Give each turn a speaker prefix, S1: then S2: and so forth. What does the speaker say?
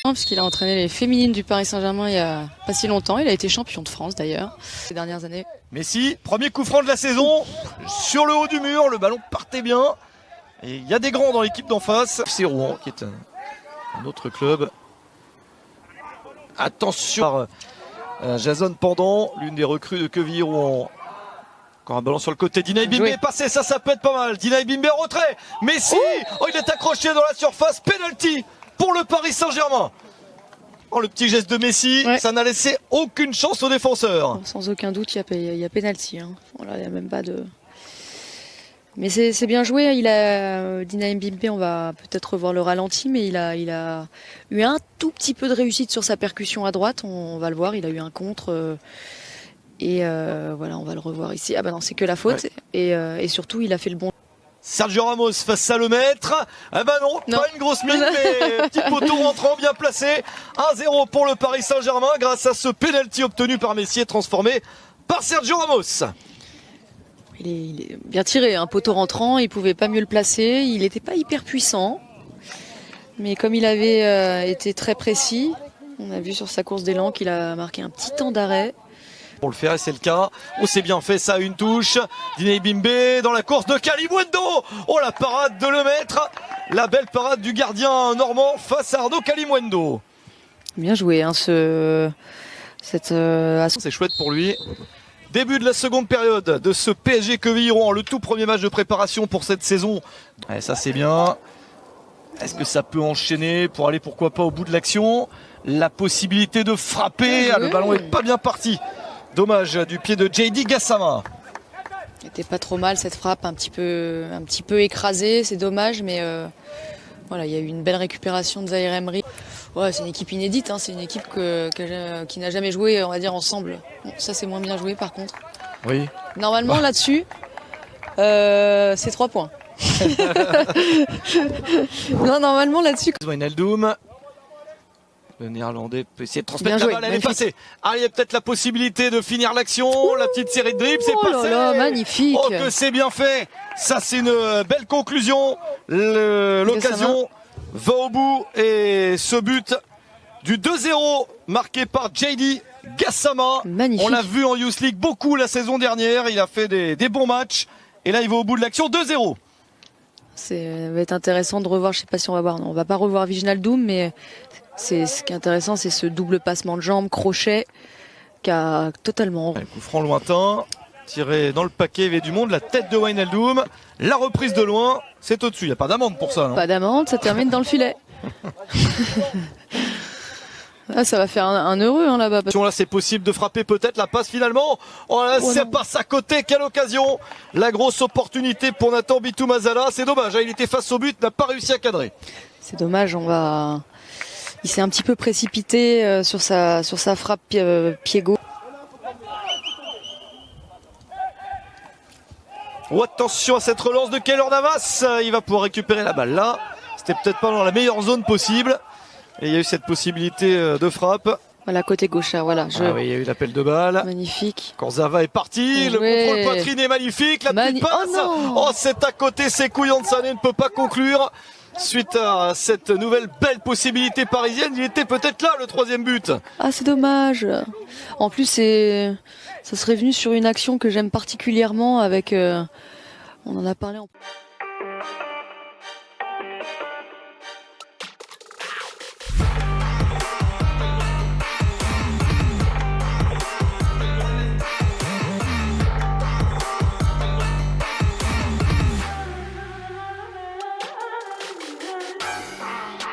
S1: Puisqu'il a entraîné les féminines du Paris Saint-Germain il y a pas si longtemps. Il a été champion de France d'ailleurs ces dernières années.
S2: Messi, premier coup franc de la saison, sur le haut du mur, le ballon partait bien. Et il y a des grands dans l'équipe d'en face. C'est Rouen qui est un autre club. Attention, Jason Pendant, l'une des recrues de Quevilly Rouen. Encore un ballon sur le côté, Dinaï Bimbe est passé, ça peut être pas mal. Dinaï Bimbe en retrait, Messi, il est accroché dans la surface, penalty pour le Paris Saint-Germain. Le petit geste de Messi, ça n'a laissé aucune chance aux défenseurs.
S1: Sans aucun doute, il y a pénalty. Voilà, il n'y a même pas de... Mais c'est bien joué. Dinaï Bimbe, on va peut-être revoir le ralenti, mais il a eu un tout petit peu de réussite sur sa percussion à droite. On va le voir, il a eu un contre. Voilà, on va le revoir ici. Ah bah non, c'est que la faute. Et surtout, il a fait le bon.
S2: Sergio Ramos face à le maître. Ah bah non, pas une grosse mine, mais petit poteau rentrant bien placé. 1-0 pour le Paris Saint-Germain grâce à ce penalty obtenu par Messi et transformé par Sergio Ramos.
S1: Il est bien tiré, un poteau rentrant, il pouvait pas mieux le placer. Il n'était pas hyper puissant, mais comme il avait été très précis, on a vu sur sa course d'élan qu'il a marqué un petit temps d'arrêt.
S2: Pour le faire, et c'est le cas. C'est bien fait, ça, une touche. Dinaï Bimbe dans la course de Kalimuendo. La parade de le maître. La belle parade du gardien normand face à Arnaud Kalimuendo.
S1: Bien joué,
S2: c'est chouette pour lui. Début de la seconde période de ce PSG Quevilly Rouen, le tout premier match de préparation pour cette saison. Ça, c'est bien. Est-ce que ça peut enchaîner pour aller, pourquoi pas, au bout de l'action? La possibilité de frapper. Le ballon est pas bien parti. Dommage du pied de JD Gassama.
S1: C'était pas trop mal cette frappe, un petit peu écrasée, c'est dommage, mais voilà, il y a eu une belle récupération de Zahir Emery. C'est une équipe inédite, c'est une équipe qui n'a jamais joué, on va dire, ensemble. Bon, ça c'est moins bien joué par contre.
S2: Oui.
S1: Normalement là-dessus, c'est 3 points. Non, normalement là-dessus.
S2: Wijnaldum. Le néerlandais peut essayer de transmettre la balle, elle est passée. Il y a peut-être la possibilité de finir l'action. La petite série de dribbles, c'est passé.
S1: Là, magnifique.
S2: Que c'est bien fait. Ça, c'est une belle conclusion. L'occasion va au bout. Et ce but du 2-0 marqué par JD Gassama.
S1: Magnifique.
S2: On l'a vu en Youth League beaucoup la saison dernière. Il a fait des bons matchs. Et là, il va au bout de l'action. 2-0.
S1: Ça va être intéressant de revoir. Je sais pas si on va voir. Non, on va pas revoir Wijnaldum, mais... Ce qui est intéressant, c'est ce double passement de jambes, crochet, qui a totalement...
S2: Un coup franc lointain, tiré dans le paquet, il y avait du monde, la tête de Wijnaldum, la reprise de loin, c'est au-dessus, il n'y a pas d'amende pour ça, non?
S1: Pas d'amende, ça termine dans le filet. Ça va faire un heureux là-bas.
S2: Là, c'est possible de frapper peut-être, la passe finalement. Ça passe à côté, quelle occasion! La grosse opportunité pour Nathan Bitou Mazala, c'est dommage, il était face au but, n'a pas réussi à cadrer.
S1: C'est dommage, il s'est un petit peu précipité sur sa frappe pied gauche.
S2: Attention à cette relance de Keylor Navas. Il va pouvoir récupérer la balle là. C'était peut-être pas dans la meilleure zone possible. Et il y a eu cette possibilité de frappe.
S1: Voilà, côté gauche, voilà.
S2: Oui, il y a eu l'appel de balle.
S1: Magnifique.
S2: Korzava est parti. Le contrôle poitrine est magnifique. La petite passe. C'est à côté. Sekou Yansane ne peut pas conclure. Suite à cette nouvelle belle possibilité parisienne, il était peut-être là le troisième but.
S1: C'est dommage. En plus, ça serait venu sur une action que j'aime particulièrement avec... on en a parlé en...